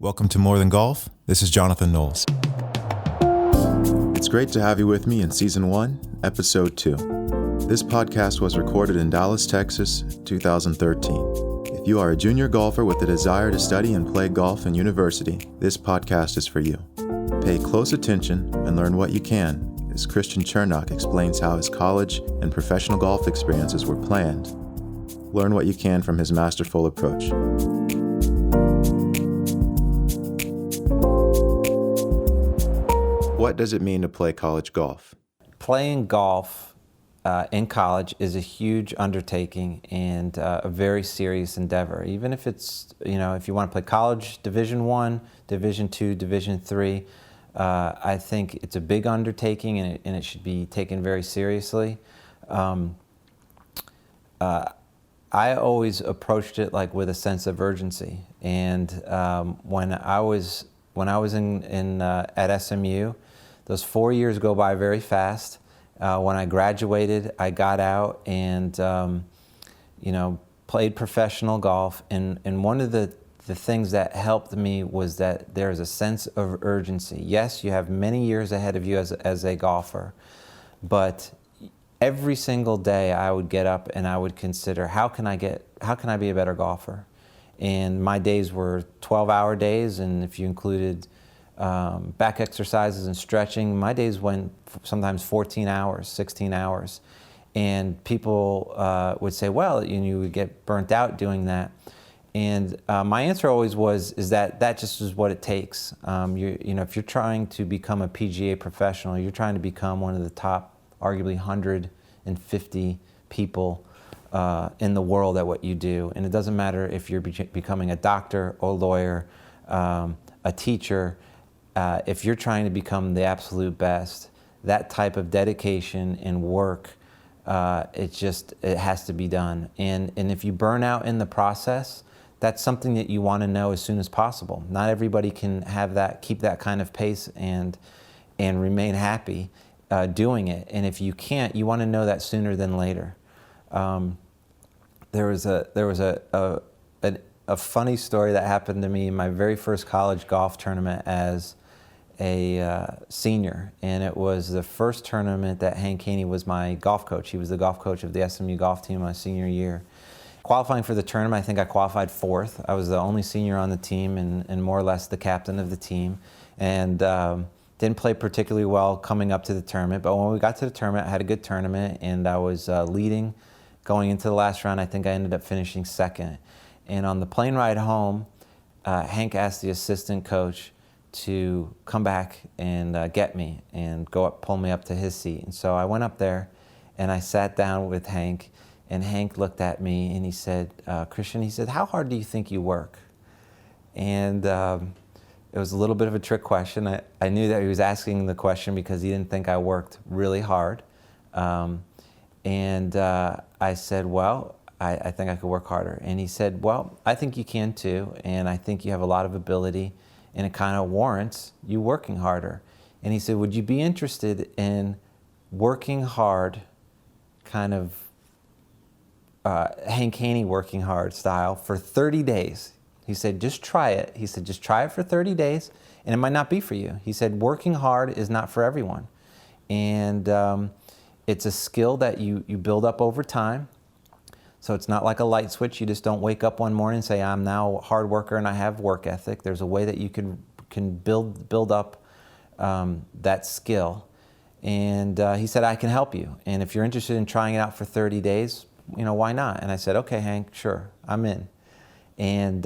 Welcome to More Than Golf. This is Jonathan Knowles. It's great to have you with me in Season 1, Episode 2. This podcast was recorded in Dallas, Texas, 2013. If you are a junior golfer with the desire to study and play golf in university, this podcast is for you. Pay close attention and learn what you can as Christian Chernock explains how his college and professional golf experiences were planned. Learn what you can from his masterful approach. What does it mean to play college golf? Playing golf in college is a huge undertaking and a very serious endeavor. Even if it's, if you want to play college, Division I, Division II, Division III, I think it's a big undertaking and it should be taken very seriously. I always approached it with a sense of urgency. And when I was at SMU, those 4 years go by very fast. When I graduated, I got out and, played professional golf. And one of the things that helped me was that there's a sense of urgency. Yes, you have many years ahead of you as a golfer, but every single day I would get up and I would consider, how can I be a better golfer? And my days were 12-hour days, and if you included back exercises and stretching, my days went sometimes 14 hours, 16 hours. And people would say, well, you would get burnt out doing that. And my answer always is that just is what it takes. If you're trying to become a PGA professional, you're trying to become one of the top, arguably 150 people in the world at what you do. And it doesn't matter if you're becoming a doctor or lawyer, a teacher. If you're trying to become the absolute best, that type of dedication and work, it has to be done. And if you burn out in the process, that's something that you want to know as soon as possible. Not everybody can keep that kind of pace and remain happy doing it. And if you can't, you want to know that sooner than later. There was a funny story that happened to me in my very first college golf tournament as a senior, and it was the first tournament that Haney was my golf coach. He was the golf coach of the SMU golf team my senior year. Qualifying for the tournament, I think I qualified fourth. I was the only senior on the team and more or less the captain of the team, and didn't play particularly well coming up to the tournament, but when we got to the tournament, I had a good tournament, and I was leading going into the last round. I think I ended up finishing second. And on the plane ride home, Hank asked the assistant coach to come back and get me and pull me up to his seat. And so I went up there and I sat down with Hank, and Hank looked at me and he said, Christian, he said, how hard do you think you work? And it was a little bit of a trick question. I knew that he was asking the question because he didn't think I worked really hard. And I said, well, I think I could work harder. And he said, well, I think you can too, and I think you have a lot of ability, and it kind of warrants you working harder. And he said, would you be interested in working hard, kind of Hank Haney working hard style, for 30 days? He said, just try it. He said, just try it for 30 days, and it might not be for you. He said, working hard is not for everyone. And it's a skill that you build up over time. So it's not like a light switch. You just don't wake up one morning and say, I'm now a hard worker and I have work ethic. There's a way that you can build up that skill. And he said, I can help you. And if you're interested in trying it out for 30 days, why not? And I said, okay, Hank, sure, I'm in. And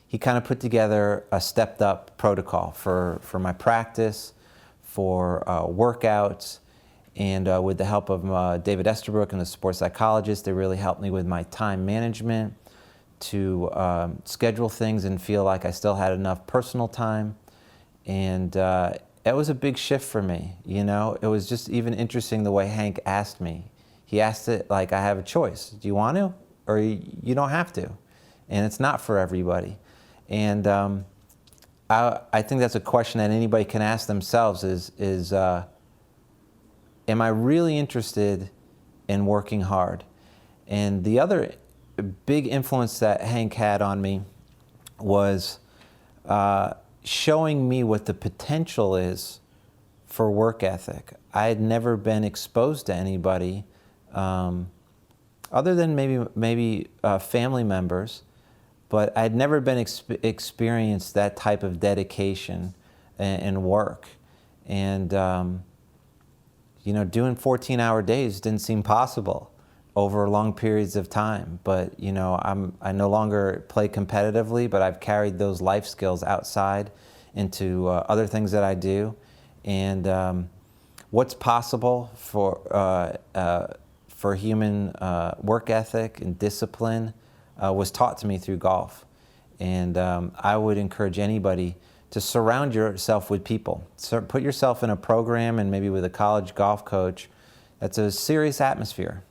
he kind of put together a stepped up protocol for my practice, for workouts. And with the help of David Estabrook and the sports psychologist, they really helped me with my time management to schedule things and feel like I still had enough personal time. And it was a big shift for me. It was just even interesting the way Hank asked me. He asked it like I have a choice. Do you want to, or you don't have to? And it's not for everybody. And I think that's a question that anybody can ask themselves is am I really interested in working hard? And the other big influence that Hank had on me was showing me what the potential is for work ethic. I had never been exposed to anybody other than maybe family members, but I'd never been experienced that type of dedication and work. And doing 14-hour days didn't seem possible over long periods of time. But I no longer play competitively, but I've carried those life skills outside into other things that I do. And what's possible for human work ethic and discipline was taught to me through golf. And I would encourage anybody to surround yourself with people. Put yourself in a program and maybe with a college golf coach that's a serious atmosphere.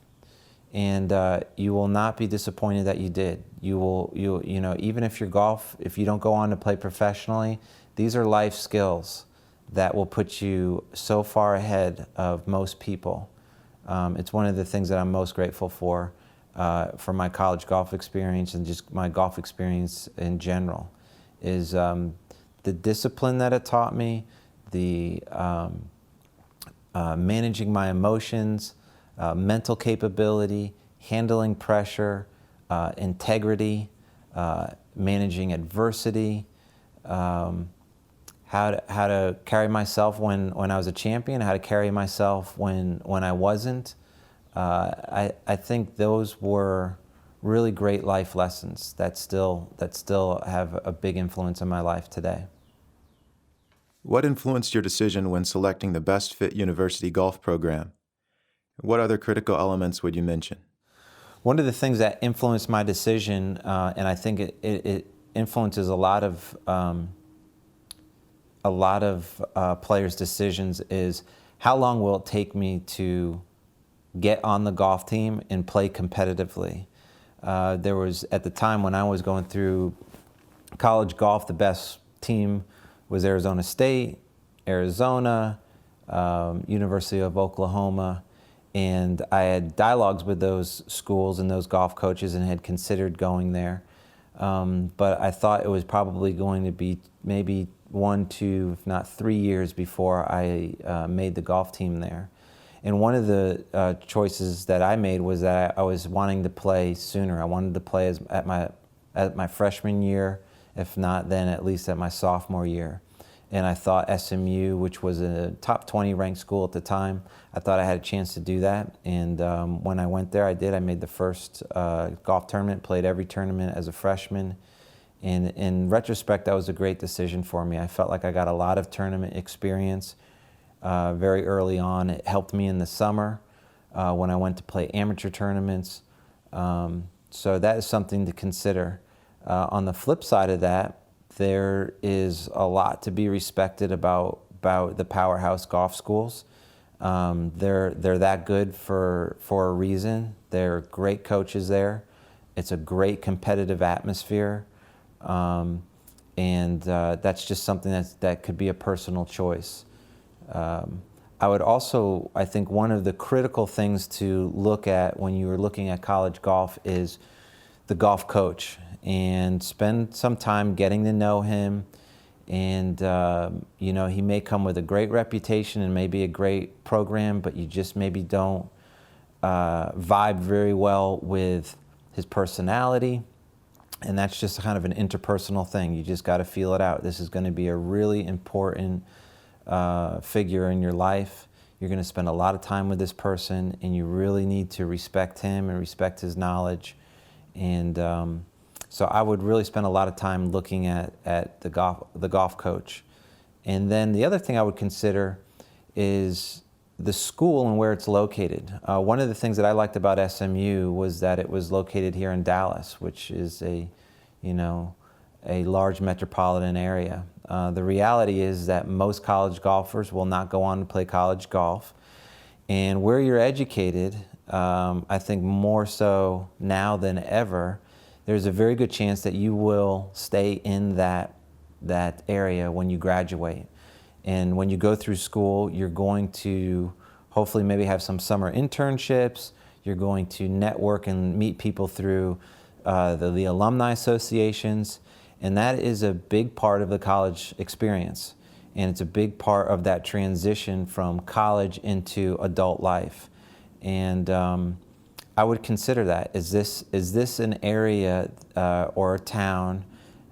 And you will not be disappointed that you did. Even if if you don't go on to play professionally, these are life skills that will put you so far ahead of most people. It's one of the things that I'm most grateful for my college golf experience and just my golf experience in general, is the discipline that it taught me, the managing my emotions, mental capability, handling pressure, integrity, managing adversity, how to carry myself when I was a champion, how to carry myself when I wasn't. I think those were really great life lessons that still have a big influence in my life today. What influenced your decision when selecting the best fit university golf program? What other critical elements would you mention? One of the things that influenced my decision, and I think it influences a lot of players' decisions, is how long will it take me to get on the golf team and play competitively. There was, at the time when I was going through college golf, the best team was Arizona State, Arizona, University of Oklahoma, and I had dialogues with those schools and those golf coaches and had considered going there. But I thought it was probably going to be maybe 1, 2, if not 3 years before I made the golf team there. And one of the choices that I made was that I was wanting to play sooner. I wanted to play at my freshman year, if not then at least at my sophomore year. And I thought SMU, which was a top 20 ranked school at the time, I thought I had a chance to do that. And when I went there, I did. I made the first golf tournament, played every tournament as a freshman. And in retrospect, that was a great decision for me. I felt like I got a lot of tournament experience very early on. It helped me in the summer when I went to play amateur tournaments. So that is something to consider. On the flip side of that, there is a lot to be respected about the powerhouse golf schools. They're that good for a reason. They're great coaches there. It's a great competitive atmosphere. And that's just something that could be a personal choice. I would also, I think one of the critical things to look at when you are looking at college golf is the golf coach, and spend some time getting to know him. And he may come with a great reputation and maybe a great program, but you just maybe don't vibe very well with his personality. And that's just kind of an interpersonal thing. You just got to feel it out. This is going to be a really important figure in your life. You're going to spend a lot of time with this person, and you really need to respect him and respect his knowledge. And so I would really spend a lot of time looking at the golf coach. And then the other thing I would consider is the school and where it's located. One of the things that I liked about SMU was that it was located here in Dallas, which is a large metropolitan area. The reality is that most college golfers will not go on to play college golf. And where you're educated, I think more so now than ever, there's a very good chance that you will stay in that area when you graduate. And when you go through school, you're going to hopefully maybe have some summer internships. You're going to network and meet people through the alumni associations. And that is a big part of the college experience. And it's a big part of that transition from college into adult life. And I would consider that. Is this an area or a town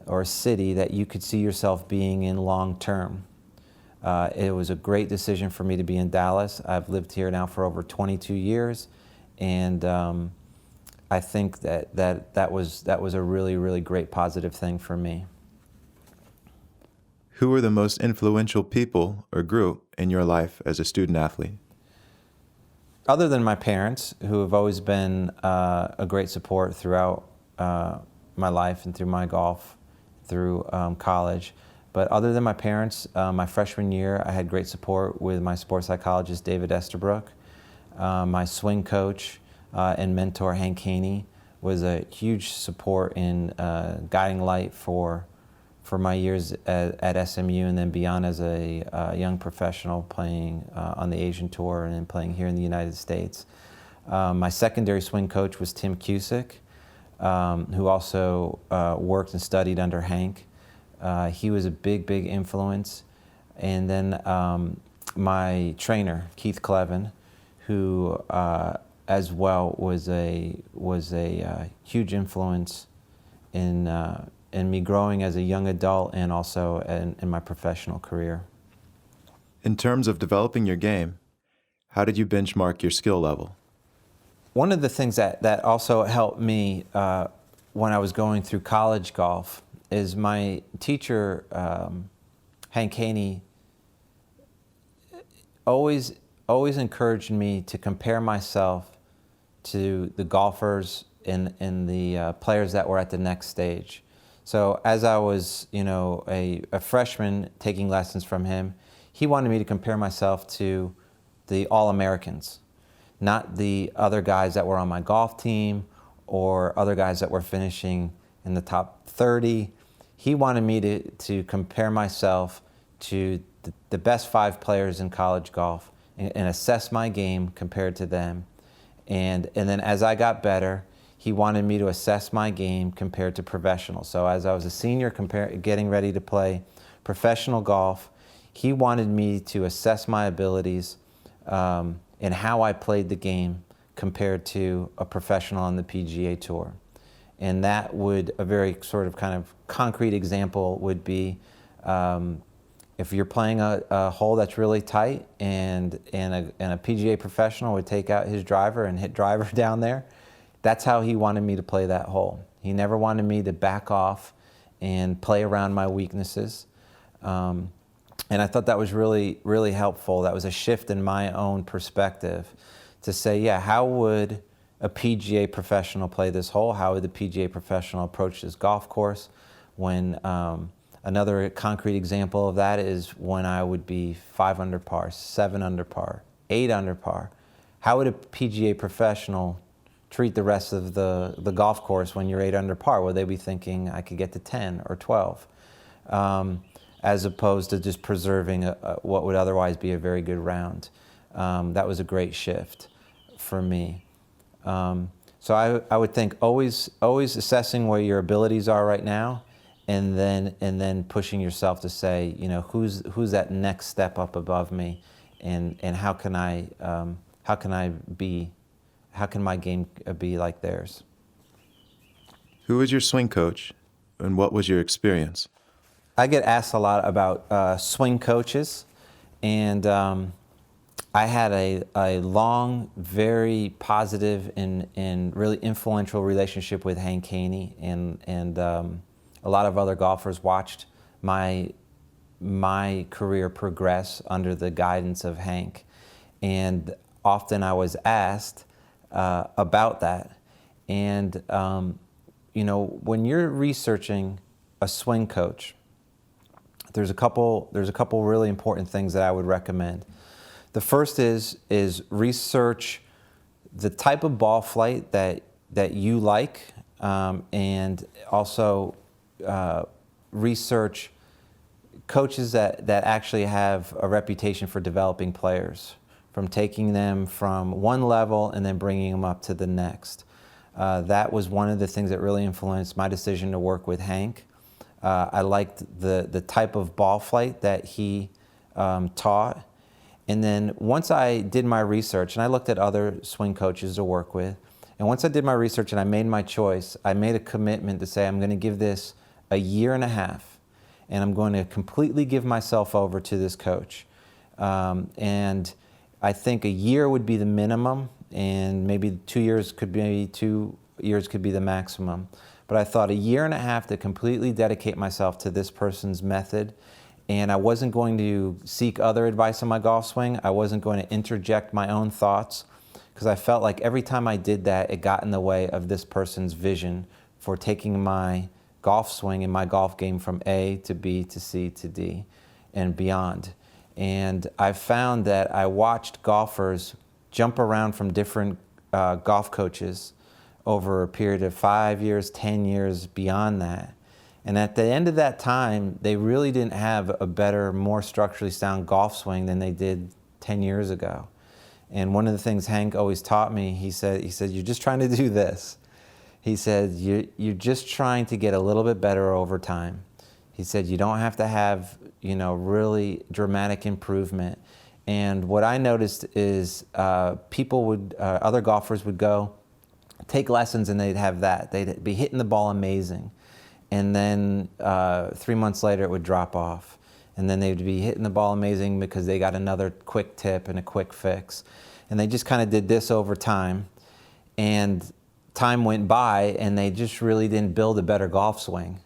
or a city that you could see yourself being in long term? It was a great decision for me to be in Dallas. I've lived here now for over 22 years, and I think that was a really, really great positive thing for me. Who were the most influential people or group in your life as a student athlete? Other than my parents, who have always been a great support throughout my life and through my golf, through college. But other than my parents, my freshman year, I had great support with my sports psychologist, David Estabrook. My swing coach and mentor, Haney, was a huge support in guiding light for my years at SMU and then beyond as a young professional playing on the Asian Tour and then playing here in the United States. My secondary swing coach was Tim Cusick, who also worked and studied under Hank. He was a big influence. And then my trainer, Keith Clevin, who as well was a huge influence in me growing as a young adult and also in my professional career. In terms of developing your game, how did you benchmark your skill level? One of the things that also helped me when I was going through college golf is my teacher, Hank Haney, always encouraged me to compare myself to the golfers and the players that were at the next stage. So as I was, a freshman taking lessons from him, he wanted me to compare myself to the All-Americans, not the other guys that were on my golf team or other guys that were finishing in the top 30. He wanted me to compare myself to the best 5 players in college golf and assess my game compared to them. And then as I got better, he wanted me to assess my game compared to professional. So as I was a senior getting ready to play professional golf, he wanted me to assess my abilities and how I played the game compared to a professional on the PGA Tour. And that would, a very sort of kind of concrete example would be if you're playing a hole that's really tight and a PGA professional would take out his driver and hit driver down there, that's how he wanted me to play that hole. He never wanted me to back off and play around my weaknesses. And I thought that was really, really helpful. That was a shift in my own perspective to say, yeah, how would a PGA professional play this hole? How would the PGA professional approach this golf course? When another concrete example of that is when I would be 5 under par, 7 under par, 8 under par. How would a PGA professional treat the rest of the golf course when you're 8 under par? Would they be thinking I could get to 10 or 12? As opposed to just preserving what would otherwise be a very good round. That was a great shift for me. So I would think always assessing where your abilities are right now, and then pushing yourself to say, who's that next step up above me, and how can my game be like theirs? Who was your swing coach, and what was your experience? I get asked a lot about swing coaches, and I had a long, very positive and really influential relationship with Hank Haney, and a lot of other golfers watched my career progress under the guidance of Hank, and often I was asked about that. And when you're researching a swing coach, there's a couple really important things that I would recommend. The first is research the type of ball flight that you like, and also research coaches that actually have a reputation for developing players, from taking them from one level and then bringing them up to the next. That was one of the things that really influenced my decision to work with Hank. I liked the type of ball flight that he taught. And then once I did my research, and I looked at other swing coaches to work with, and once I did my research and I made my choice, I made a commitment to say I'm going to give this a year and a half, and I'm going to completely give myself over to this coach. And I think a year would be the minimum, and maybe 2 years could be the maximum. But I thought a year and a half to completely dedicate myself to this person's method, and I wasn't going to seek other advice on my golf swing. I wasn't going to interject my own thoughts, because I felt like every time I did that, it got in the way of this person's vision for taking my golf swing and my golf game from A to B to C to D and beyond. And I found that I watched golfers jump around from different golf coaches over a period of 5 years, 10 years, beyond that. And at the end of that time, they really didn't have a better, more structurally sound golf swing than they did 10 years ago. And one of the things Hank always taught me, he said, you're just trying to do this. He said, you're just trying to get a little bit better over time. He said, you don't have to have, really dramatic improvement. And what I noticed is other golfers would go take lessons and they'd have that. They'd be hitting the ball amazing. And then 3 months later it would drop off. And then they'd be hitting the ball amazing because they got another quick tip and a quick fix. And they just kind of did this over time. And time went by and they just really didn't build a better golf swing.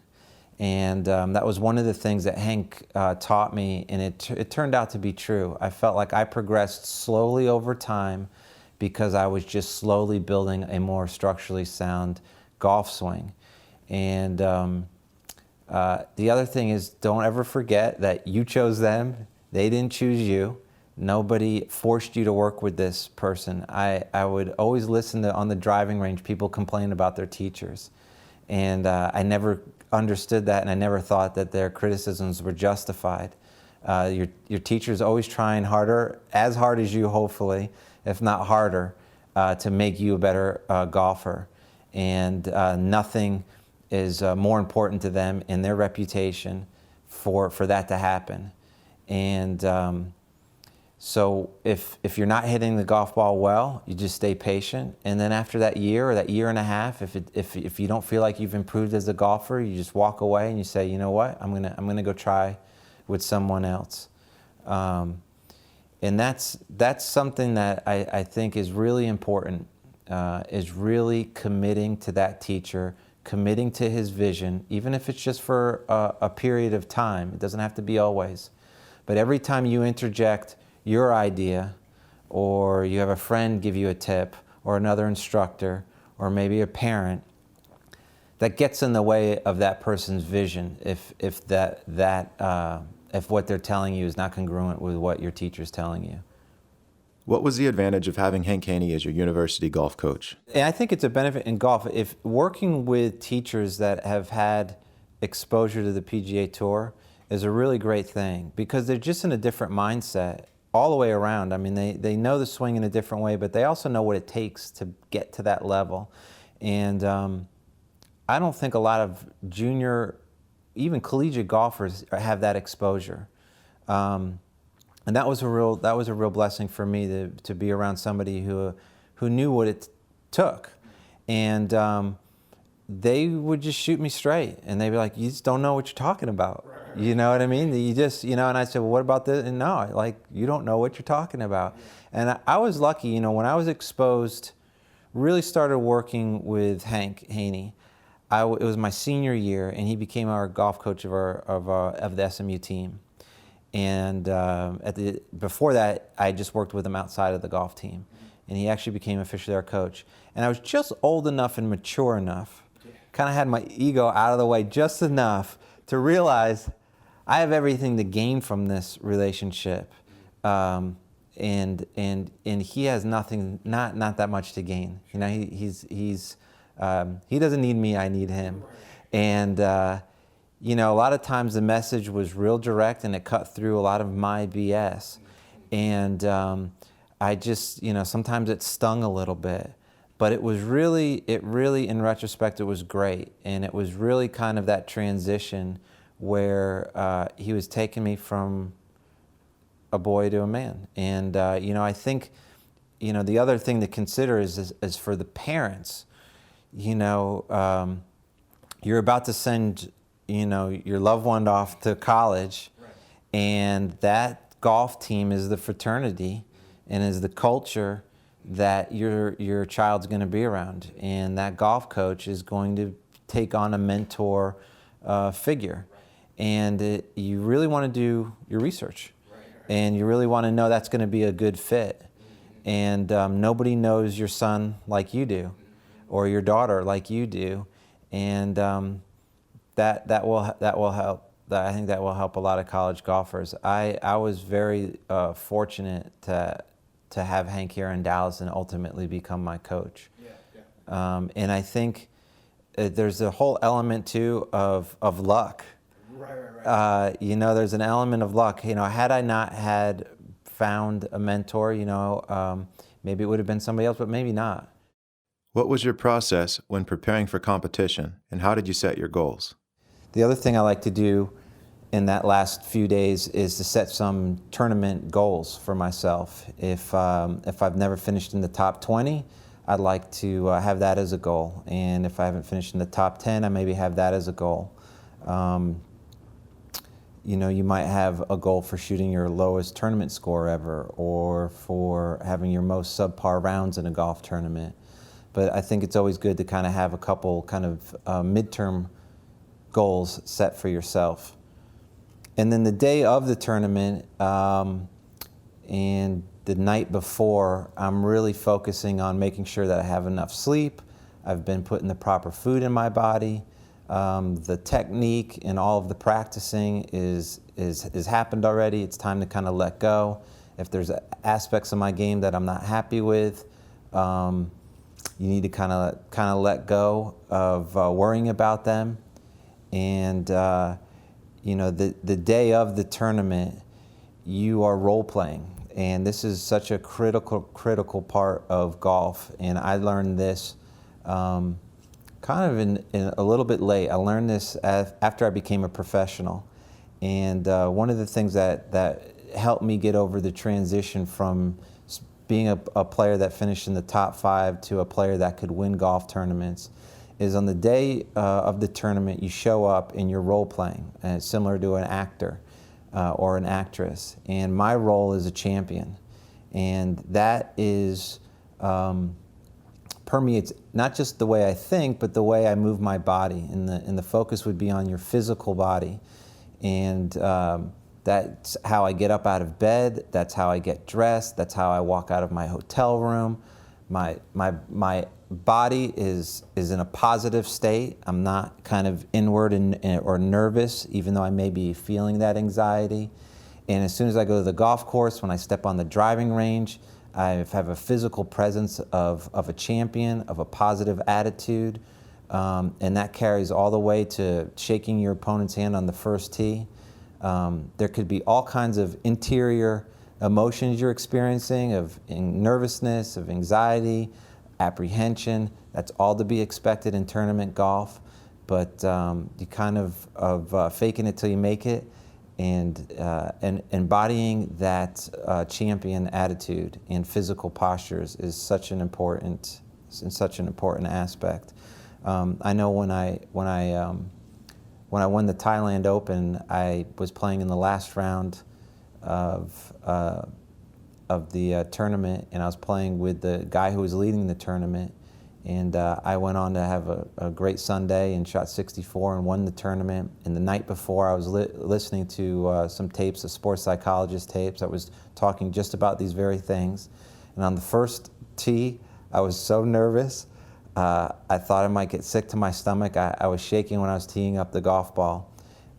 And that was one of the things that Hank taught me, and it turned out to be true. I felt like I progressed slowly over time because I was just slowly building a more structurally sound golf swing. And the other thing is, don't ever forget that you chose them. They didn't choose you. Nobody forced you to work with this person. I would always listen to, on the driving range, people complain about their teachers. And I never understood that, and I never thought that their criticisms were justified. Your teacher's always trying harder, as hard as you, hopefully, if not harder, to make you a better golfer. And nothing is more important to them in their reputation for that to happen. And so if you're not hitting the golf ball well, you just stay patient. And then after that year or that year and a half, if you don't feel like you've improved as a golfer, you just walk away and you say, you know what, I'm gonna go try with someone else. And that's something that I think is really important, is really committing to that teacher, committing to his vision, even if it's just for a period of time. It doesn't have to be always. But every time you interject your idea, or you have a friend give you a tip, or another instructor, or maybe a parent, that gets in the way of that person's vision if what they're telling you is not congruent with what your teacher's telling you. What was the advantage of having Hank Haney as your university golf coach? And I think it's a benefit in golf. If working with teachers that have had exposure to the PGA Tour is a really great thing, because they're just in a different mindset all the way around. I mean, they know the swing in a different way, but they also know what it takes to get to that level. And I don't think a lot of junior, even collegiate golfers have that exposure. And that was a real blessing for me to be around somebody who knew what it took. And they would just shoot me straight, and they'd be like, you just don't know what you're talking about. You know what I mean? You just, and I said, well, what about this? And no, like, you don't know what you're talking about. And I was lucky, when I was exposed, really started working with Hank Haney. It was my senior year, and he became our golf coach of the SMU team. And before that, I just worked with him outside of the golf team. And he actually became officially our coach. And I was just old enough and mature enough, kind of had my ego out of the way just enough to realize I have everything to gain from this relationship. And he has nothing, not that much to gain. He doesn't need me, I need him. And a lot of times the message was real direct, and it cut through a lot of my BS. And I just, sometimes it stung a little bit. But it really, in retrospect, it was great. And it was really kind of that transition where he was taking me from a boy to a man. And, I think, the other thing to consider is for the parents, you're about to send, your loved one off to college, right. And that golf team is the fraternity and is the culture that your child's going to be around. And that golf coach is going to take on a mentor figure. Right. And you really want to do your research. Right. And you really want to know that's going to be a good fit. And nobody knows your son like you do, or your daughter like you do, and that will help. I think that will help a lot of college golfers. I was very fortunate to have Hank here in Dallas and ultimately become my coach. And I think there's a whole element too of luck. Right. There's an element of luck. Had I not had found a mentor, maybe it would have been somebody else, but maybe not. What was your process when preparing for competition, and how did you set your goals? The other thing I like to do in that last few days is to set some tournament goals for myself. If I've never finished in the top 20, I'd like to have that as a goal. And if I haven't finished in the top 10, I maybe have that as a goal. You might have a goal for shooting your lowest tournament score ever, or for having your most subpar rounds in a golf tournament. But I think it's always good to kind of have a couple kind of midterm goals set for yourself. And then the day of the tournament and the night before, I'm really focusing on making sure that I have enough sleep, I've been putting the proper food in my body. The technique and all of the practicing is happened already. It's time to kind of let go. If there's aspects of my game that I'm not happy with, you need to kind of let go of worrying about them. And the day of the tournament, you are role playing, and this is such a critical part of golf. And I learned this. Kind of in a little bit late. I learned this after I became a professional. And one of the things that helped me get over the transition from being a player that finished in the top 5 to a player that could win golf tournaments is on the day of the tournament, you show up and you're role playing, and it's similar to an actor or an actress. And my role is a champion. And that is permeates not just the way I think, but the way I move my body. And the focus would be on your physical body. And that's how I get up out of bed. That's how I get dressed. That's how I walk out of my hotel room. My body is in a positive state. I'm not kind of inward or nervous, even though I may be feeling that anxiety. And as soon as I go to the golf course, when I step on the driving range, I have a physical presence of a champion, of a positive attitude, and that carries all the way to shaking your opponent's hand on the first tee. There could be all kinds of interior emotions you're experiencing, of nervousness, of anxiety, apprehension. That's all to be expected in tournament golf, but you kind of faking it till you make it. And embodying that champion attitude and physical postures is such an important aspect. I know when I won the Thailand Open, I was playing in the last round of the tournament, and I was playing with the guy who was leading the tournament. And I went on to have a great Sunday and shot 64 and won the tournament. And the night before, I was listening to some tapes, of sports psychologist tapes, that was talking just about these very things. And on the first tee, I was so nervous. I thought I might get sick to my stomach. I was shaking when I was teeing up the golf ball.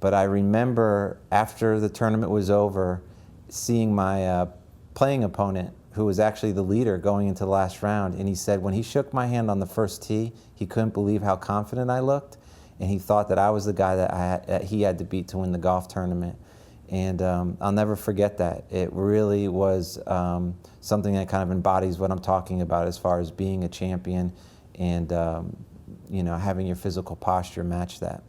But I remember after the tournament was over, seeing my playing opponent, who was actually the leader going into the last round, and he said when he shook my hand on the first tee, he couldn't believe how confident I looked, and he thought that I was the guy that he had to beat to win the golf tournament. And I'll never forget that. It really was something that kind of embodies what I'm talking about as far as being a champion and having your physical posture match that.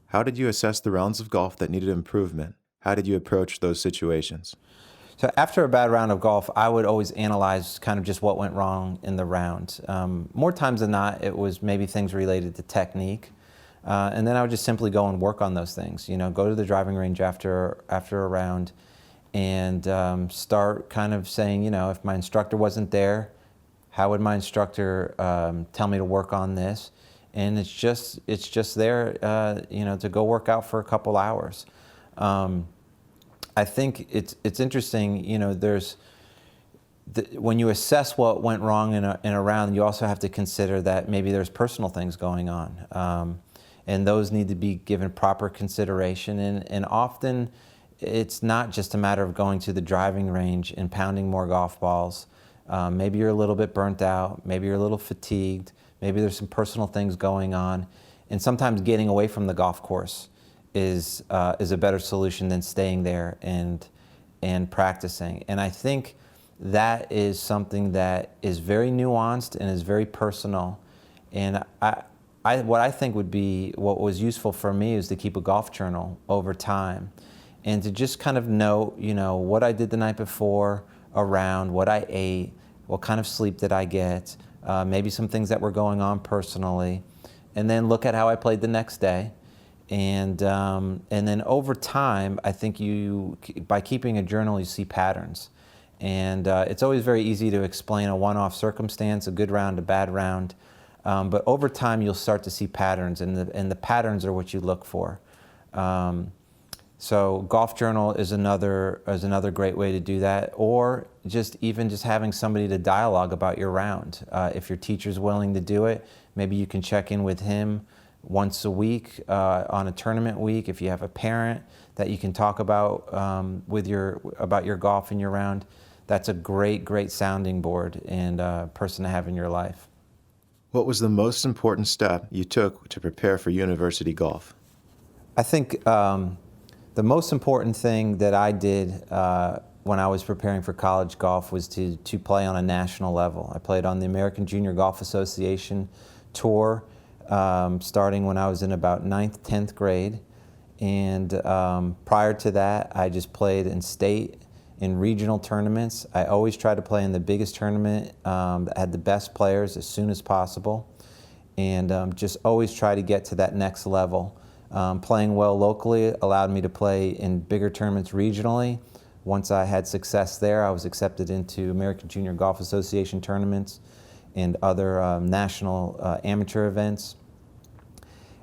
How did you assess the rounds of golf that needed improvement? How did you approach those situations? So after a bad round of golf, I would always analyze kind of just what went wrong in the round. More times than not, it was maybe things related to technique. And then I would just simply go and work on those things. Go to the driving range after a round and start kind of saying, if my instructor wasn't there, how would my instructor tell me to work on this? And it's just there, to go work out for a couple hours. I think it's interesting, when you assess what went wrong in a round, you also have to consider that maybe there's personal things going on. And those need to be given proper consideration. And often it's not just a matter of going to the driving range and pounding more golf balls. Maybe you're a little bit burnt out, maybe you're a little fatigued, maybe there's some personal things going on. And sometimes getting away from the golf course is a better solution than staying there and practicing. And I think that is something that is very nuanced and is very personal. And what I think would be what was useful for me is to keep a golf journal over time and to just kind of note, what I did the night before around, what I ate, what kind of sleep did I get, maybe some things that were going on personally, and then look at how I played the next day. And then over time, I think by keeping a journal, you see patterns. And it's always very easy to explain a one-off circumstance, a good round, a bad round. But over time, you'll start to see patterns, and the patterns are what you look for. So golf journal is another great way to do that, or just having somebody to dialogue about your round. If your teacher's willing to do it, maybe you can check in with him once a week on a tournament week. If you have a parent that you can talk about about your golf and your round, that's a great sounding board and person to have in your life. What was the most important step you took to prepare for university golf? I think the most important thing that I did when I was preparing for college golf was to play on a national level. I played on the American Junior Golf Association tour starting when I was in about 9th, 10th grade. And prior to that, I just played in state, in regional tournaments. I always tried to play in the biggest tournament that had the best players as soon as possible. And just always try to get to that next level. Playing well locally allowed me to play in bigger tournaments regionally. Once I had success there, I was accepted into American Junior Golf Association tournaments and other national amateur events.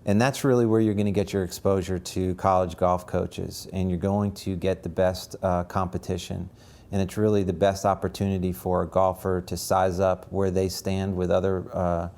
And that's really where you're going to get your exposure to college golf coaches, and you're going to get the best competition. And it's really the best opportunity for a golfer to size up where they stand with other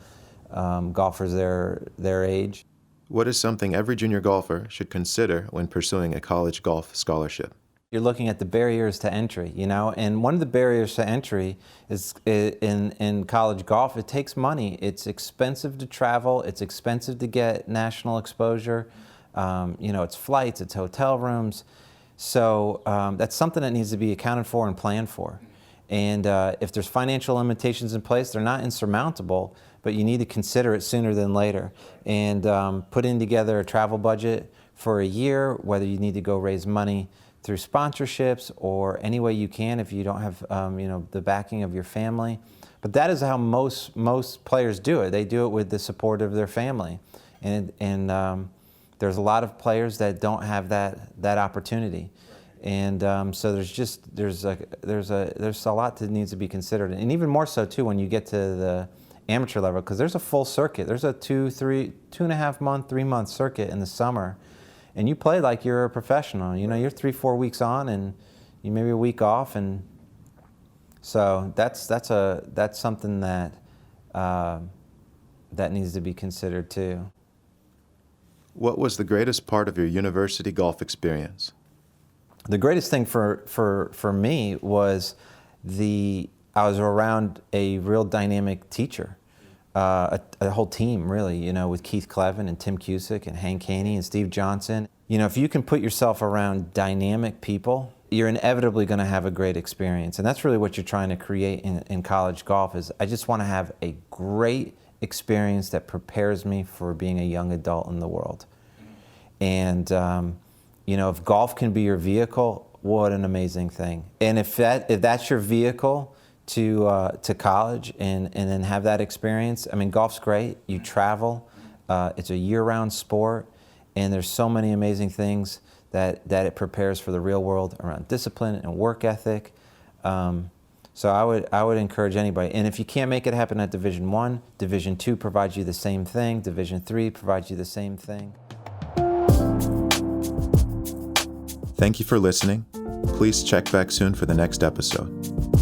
golfers their age. What is something every junior golfer should consider when pursuing a college golf scholarship? You're looking at the barriers to entry, and one of the barriers to entry is in college golf, it takes money. It's expensive to travel, it's expensive to get national exposure, it's flights, it's hotel rooms. So that's something that needs to be accounted for and planned for. And if there's financial limitations in place, they're not insurmountable, but you need to consider it sooner than later. And putting together a travel budget for a year, whether you need to go raise money through sponsorships or any way you can if you don't have the backing of your family. But that is how most players do it. They do it with the support of their family. And there's a lot of players that don't have that opportunity. And so there's a lot that needs to be considered, and even more so too when you get to the amateur level, because there's a full circuit. There's a 2.5 month, 3 month circuit in the summer, and you play like you're a professional. You're 3-4 weeks on, and you maybe a week off, and so that's something that needs to be considered too. What was the greatest part of your university golf experience? The greatest thing for me was I was around a real dynamic teacher, a whole team really, with Keith Clevin and Tim Cusick and Hank Haney and Steve Johnson. if you can put yourself around dynamic people, you're inevitably going to have a great experience. And that's really what you're trying to create in college golf is I just want to have a great experience that prepares me for being a young adult in the world. And, if golf can be your vehicle, what an amazing thing. And if that's your vehicle to college and then have that experience, I mean, golf's great. You travel. It's a year-round sport. And there's so many amazing things that it prepares for the real world around discipline and work ethic. So I would encourage anybody. And if you can't make it happen at Division I, Division II provides you the same thing. Division III provides you the same thing. Thank you for listening. Please check back soon for the next episode.